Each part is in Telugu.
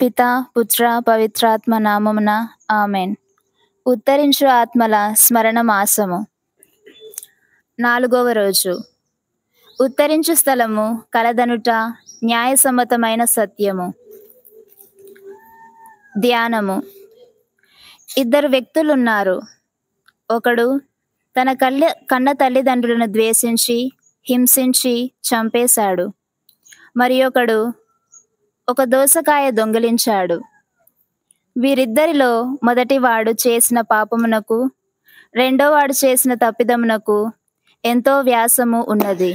పిత పుత్ర పవిత్రాత్మ నామమున ఆమెన్. ఉత్తరించు ఆత్మల స్మరణ మాసము 4వ రోజు. ఉత్తరించు స్థలము కలదనుట న్యాయసమ్మతమైన సత్యము. ధ్యానము. 2 వ్యక్తులున్నారు. ఒకడు తన కన్న తల్లిదండ్రులను ద్వేషించి హింసించి చంపేశాడు. మరి ఒకడు ఒక దోసకాయ దొంగిలించాడు. వీరిద్దరిలో మొదటివాడు చేసిన పాపమునకు రెండోవాడు చేసిన తప్పిదమునకు ఎంతో వ్యాసము ఉన్నది.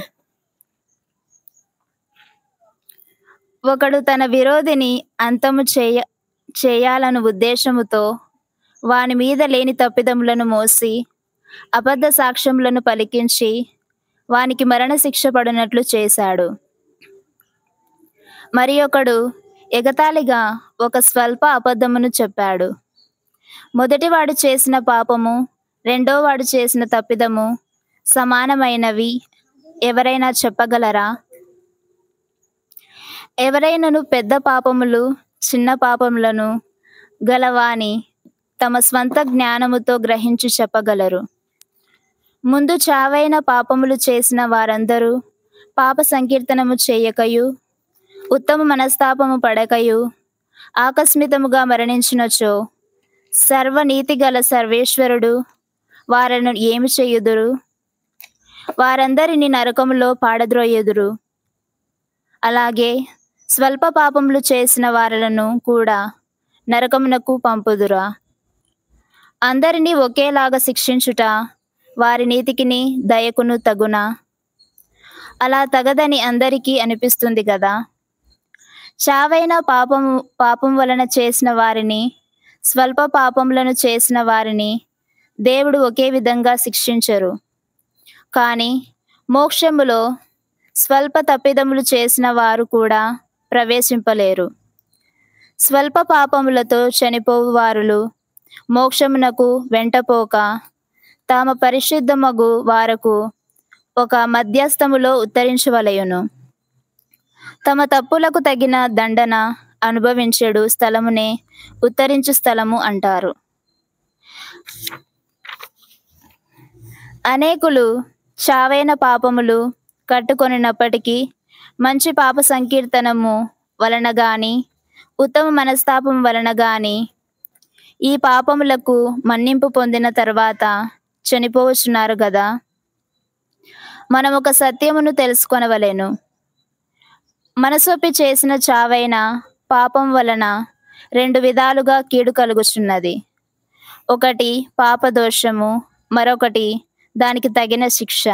ఒకడు తన విరోధిని అంతము చేయాలను ఉద్దేశముతో వాని మీద లేని తప్పిదములను మోసి అబద్ధ సాక్ష్యములను పలికించి వానికి మరణశిక్ష పడినట్లు చేశాడు. మరి ఒకడు ఎగతాళిగా ఒక స్వల్ప అబద్ధమును చెప్పాడు. మొదటివాడు చేసిన పాపము రెండోవాడు చేసిన తప్పిదము సమానమైనవి ఎవరైనా చెప్పగలరా? ఎవరైనాను పెద్ద పాపములు చిన్న పాపములను గలవాని తమ స్వంత జ్ఞానముతో గ్రహించి చెప్పగలరు. ముందు చావైన పాపములు చేసిన వారందరూ పాప సంకీర్తనము చేయకయు ఉత్తమ మనస్తాపము పడకయు ఆకస్మికముగా మరణించినచో సర్వనీతి గల సర్వేశ్వరుడు వారను ఏమి చేయుదురు? వారందరిని నరకములో పాడద్రోయుదురు. అలాగే స్వల్ప పాపములు చేసిన వారలను కూడా నరకమునకు పంపుదురా? అందరినీ ఒకేలాగా శిక్షించుట వారి నీతికిని దయకును తగునా? అలా తగదని అందరికీ అనిపిస్తుంది కదా. చావైన పాపం వలన చేసిన వారిని స్వల్ప పాపములను చేసిన వారిని దేవుడు ఒకే విధంగా శిక్షించరు. కానీ మోక్షములో స్వల్ప తప్పిదములు చేసిన వారు కూడా ప్రవేశింపలేరు. స్వల్ప పాపములతో చనిపోవు వారులు మోక్షమునకు వెంటపోక తామ పరిశుద్ధమగు వారకు ఒక మధ్యస్థములో ఉత్తరించవలయును. తమ తప్పులకు తగిన దండన అనుభవించెడు స్థలమునే ఉత్తరించు స్థలము అంటారు. అనేకులు చావైన పాపములు కట్టుకొనినప్పటికీ మంచి పాప సంకీర్తనము వలన గాని ఉత్తమ మనస్తాపం వలన గాని ఈ పాపములకు మన్నింపు పొందిన తర్వాత చనిపోవచ్చున్నారు కదా. మనం ఒక సత్యమును తెలుసుకొనవలెను. మనసొప్పి చేసిన చావైన పాపం వలన 2 విధాలుగా కీడు కలుగుచున్నది. ఒకటి పాపదోషము, మరొకటి దానికి తగిన శిక్ష.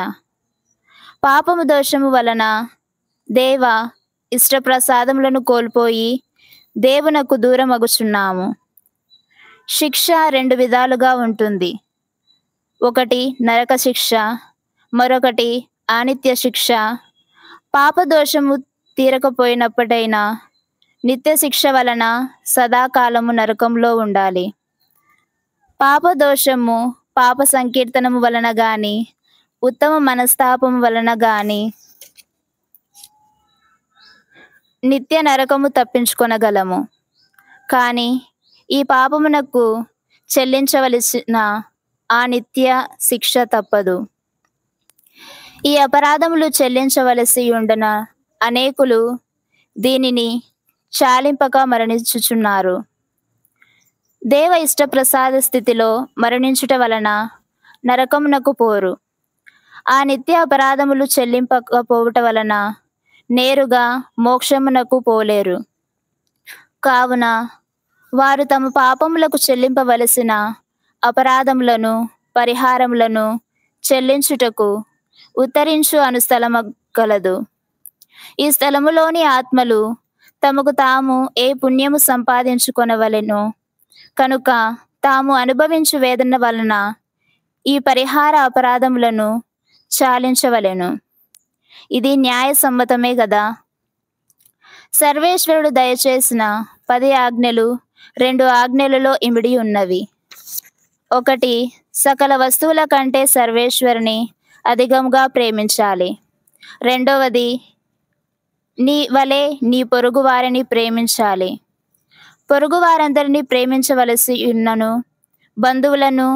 పాపము దోషము వలన దేవ ఇష్టప్రసాదములను కోల్పోయి దేవునకు దూరమగుచున్నాము. శిక్ష 2 విధాలుగా ఉంటుంది. ఒకటి నరక శిక్ష, మరొకటి అనిత్య శిక్ష. పాపదోషము తీరకపోయినప్పటైనా నిత్య శిక్ష వలన సదాకాలము నరకంలో ఉండాలి. పాపదోషము పాప సంకీర్తనము వలన గాని ఉత్తమ మనస్తాపము వలన గాని నిత్య నరకము తప్పించుకొనగలము. కానీ ఈ పాపమునకు చెల్లించవలసిన ఆ నిత్య శిక్ష తప్పదు. ఈ అపరాధములు చెల్లించవలసి ఉండున అనేకులు దీనిని చాలింపక మరణించుచున్నారు. దేవ ఇష్టప్రసాద స్థితిలో మరణించుట వలన నరకమునకు పోరు. ఆ నిత్య అపరాధములు చెల్లింపకపోవుట వలన నేరుగా మోక్షమునకు పోలేరు. కావున వారు తమ పాపములకు చెల్లింపవలసిన అపరాధములను పరిహారములను చెల్లించుటకు ఉత్తరించు అను స్థలము గలదు. ఈ స్థలములోని ఆత్మలు తమకు తాము ఏ పుణ్యము సంపాదించుకొనవలెనో కనుక తాము అనుభవించు వేదన వలన ఈ పరిహార అపరాధములను చాలించవలెను. ఇది న్యాయసమ్మతమే గదా. సర్వేశ్వరుడు దయచేసిన 10 ఆజ్ఞలు 2 ఆజ్ఞలలో ఇమిడి ఉన్నవి. ఒకటి సకల వస్తువుల కంటే సర్వేశ్వరుని అధికంగా ప్రేమించాలి. రెండవది నీ వలె నీ పొరుగు వారిని ప్రేమించాలి. పొరుగు వారందరినీ ప్రేమించవలసి ఉన్నను. బంధువులను,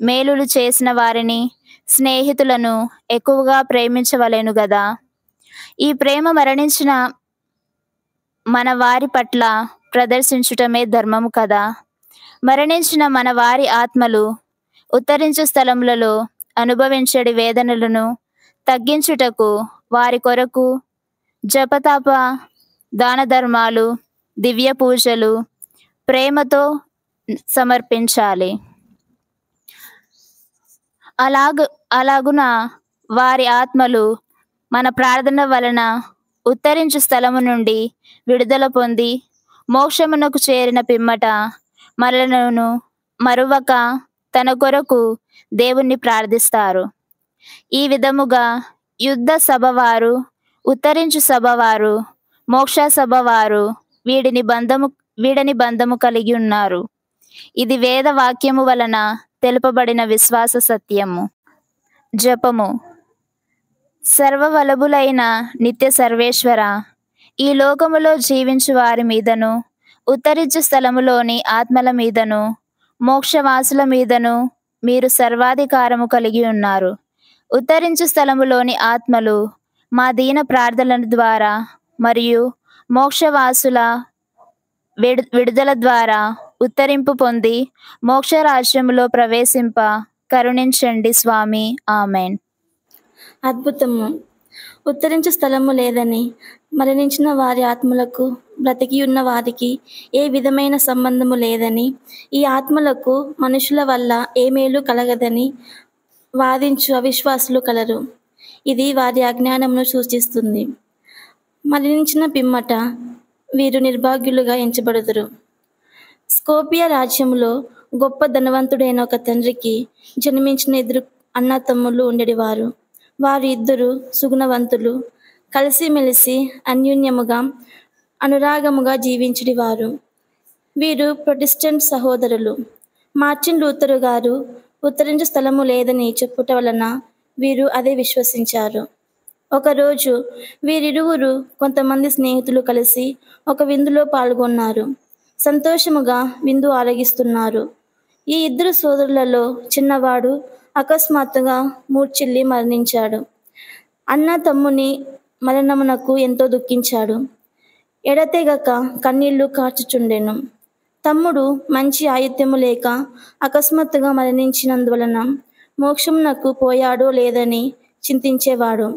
మేలులు చేసిన వారిని, స్నేహితులను ఎక్కువగా ప్రేమించవలెను గదా. ఈ ప్రేమ మరణించిన మన వారి పట్ల ప్రదర్శించుటమే ధర్మము కదా. మరణించిన మన వారి ఆత్మలు ఉత్తరించు స్థలములలో అనుభవించడి వేదనలను తగ్గించుటకు వారి కొరకు జపతాప, దాన ధర్మాలు, దివ్య పూజలు ప్రేమతో సమర్పించాలి. అలాగున వారి ఆత్మలు మన ప్రార్థన వలన ఉత్తరించు స్థలము నుండి విడుదల పొంది మోక్షమునకు చేరిన పిమ్మట మనలను మరువక తన కొరకు దేవుణ్ణి ప్రార్థిస్తారు. ఈ విధముగా యుద్ధ సభవారు, ఉత్తరించు సభవారు, మోక్ష సభవారు వీడని బంధము కలిగి ఉన్నారు. ఇది వేద వాక్యము వలన తెలుపబడిన విశ్వాస సత్యము. జపము. సర్వవల్లభులైన నిత్య సర్వేశ్వర, ఈ లోకములో జీవించు వారి మీదను, ఉత్తరించు స్థలములోని ఆత్మల మీదను, మోక్షవాసుల మీదను మీరు సర్వాధికారము కలిగి ఉన్నారు. ఉత్తరించు స్థలములోని ఆత్మలు మా దీన ప్రార్థనల ద్వారా మరియు మోక్షవాసుల విడుదల ద్వారా ఉత్తరింపు పొంది మోక్షరాజ్యములో ప్రవేశింప కరుణించండి స్వామి. ఆమెన్. అద్భుతము. ఉత్తరించు స్థలము లేదని మరణించిన వారి ఆత్మలకు బ్రతికి ఉన్న వారికి ఏ విధమైన సంబంధము లేదని, ఈ ఆత్మలకు మనుషుల వల్ల ఏ మేలు కలగదని వాదించు అవిశ్వాసులు కలరు. ఇది వారి అజ్ఞానమును సూచిస్తుంది. మరణించిన పిమ్మట వీరు నిర్భాగ్యులుగా ఎంచబడుదురు. స్కోపియా రాజ్యములో గొప్ప ధనవంతుడైన ఒక తండ్రికి జన్మించిన ఇద్దరు అన్న తమ్ముళ్ళు ఉండేవారు. వారు ఇద్దరు సుగుణవంతులు, కలిసిమెలిసి అన్యోన్యముగా అనురాగముగా జీవించేవారు. వీరు ప్రొటెస్టెంట్ సహోదరులు. మార్టిన్ లూథరు గారు ఉత్తరించు స్థలము లేదని చెప్పుట వలన వీరు అదే విశ్వసించారు. ఒకరోజు వీరిరువురు కొంతమంది స్నేహితులు కలిసి ఒక విందులో పాల్గొన్నారు. సంతోషముగా విందు ఆరగిస్తున్నారు. ఈ ఇద్దరు సోదరులలో చిన్నవాడు అకస్మాత్తుగా మూర్ఛిల్లి మరణించాడు. అన్న తమ్ముని మరణమునకు ఎంతో దుఃఖించాడు. ఎడతెగక కన్నీళ్లు కార్చుచుండెను. తమ్ముడు మంచి ఆయుధ్యము లేక అకస్మాత్తుగా మరణించినందువలన మోక్షమునకు పోయాడో లేదని చింతించేవాడు.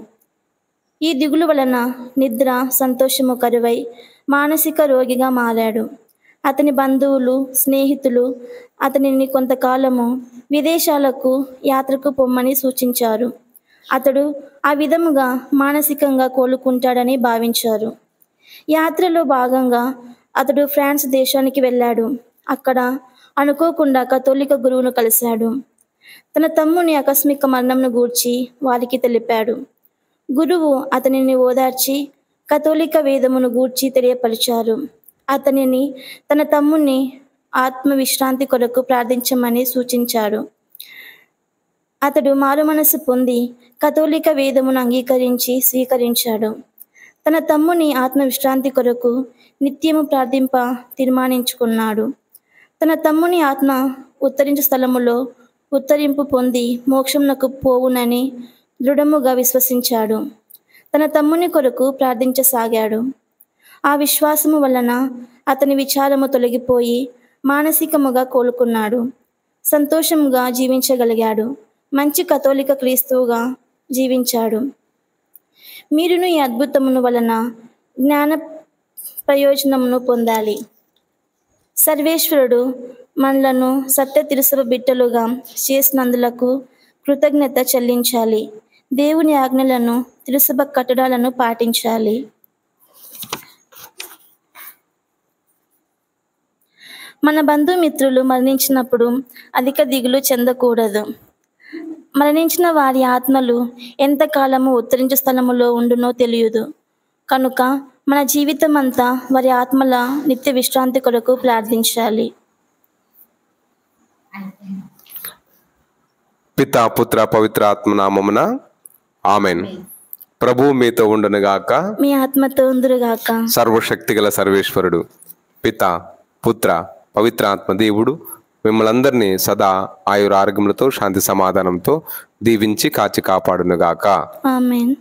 ఈ దిగులు వలన నిద్ర, సంతోషము కరువై మానసిక రోగిగా మారాడు. అతని బంధువులు, స్నేహితులు అతనిని కొంతకాలము విదేశాలకు యాత్రకు పొమ్మని సూచించారు. అతడు ఆ విధముగా మానసికంగా కోలుకుంటాడని భావించారు. యాత్రలో భాగంగా అతడు ఫ్రాన్స్ దేశానికి వెళ్ళాడు. అక్కడ అనుకోకుండా కథోలిక గురువును కలిశాడు. తన తమ్ముని ఆకస్మిక మరణంను గూర్చి వారికి తెలిపాడు. గురువు అతనిని ఓదార్చి కథోలిక వేదమును గూర్చి తెలియపరిచారు. అతనిని తన తమ్ముని ఆత్మ విశ్రాంతి కొరకు ప్రార్థించమని సూచించాడు. అతడు మారుమనసు పొంది కథోలిక వేదమును అంగీకరించి స్వీకరించాడు. తన తమ్ముని ఆత్మ విశ్రాంతి కొరకు నిత్యము ప్రార్థింప తీర్మానించుకున్నాడు. తన తమ్ముని ఆత్మ ఉత్తరించు స్థలములో ఉత్తరింపు పొంది మోక్షమునకు పోవునని దృఢముగా విశ్వసించాడు. తన తమ్ముని కొరకు ప్రార్థించసాగాడు. ఆ విశ్వాసము వలన అతని విచారము తొలగిపోయి మానసికముగా కోలుకున్నాడు. సంతోషముగా జీవించగలిగాడు. మంచి కథోలిక క్రీస్తువుగా జీవించాడు. మీరును ఈ అద్భుతమును వలన జ్ఞాన ప్రయోజనమును పొందాలి. సర్వేశ్వరుడు మనలను సత్య తిరుసభ బిడ్డలుగా చేసినందులకు కృతజ్ఞత చెల్లించాలి. దేవుని ఆజ్ఞలను, తిరుసభ కట్టడాలను పాటించాలి. మన బంధుమిత్రులు మరణించినప్పుడు అధిక దిగులు చెందకూడదు. మరణించిన వారి ఆత్మలు ఎంతకాలము ఉత్తరించు స్థలములో ఉండునో తెలియదు. కనుక మన జీవితం అంతా వారి ఆత్మల నిత్య విశ్రాంతి కొరకు ప్రార్థించాలి. పితా, పుత్ర, పవిత్ర ఆత్మ నామమున ఆమెన్. ప్రభువు మీతో ఉండునుగాక, మీ ఆత్మతో ఉందురుగాక. సర్వశక్తి గల సర్వేశ్వరుడు పితా, పుత్ర పవిత్ర ఆత్మ దేవుడు మిమ్మల్ని అందరినీ సదా ఆయుర ఆరోగ్యములతో శాంతి సమాధానంతో దీవించి కాచి కాపాడునుగాక. ఆమేన్.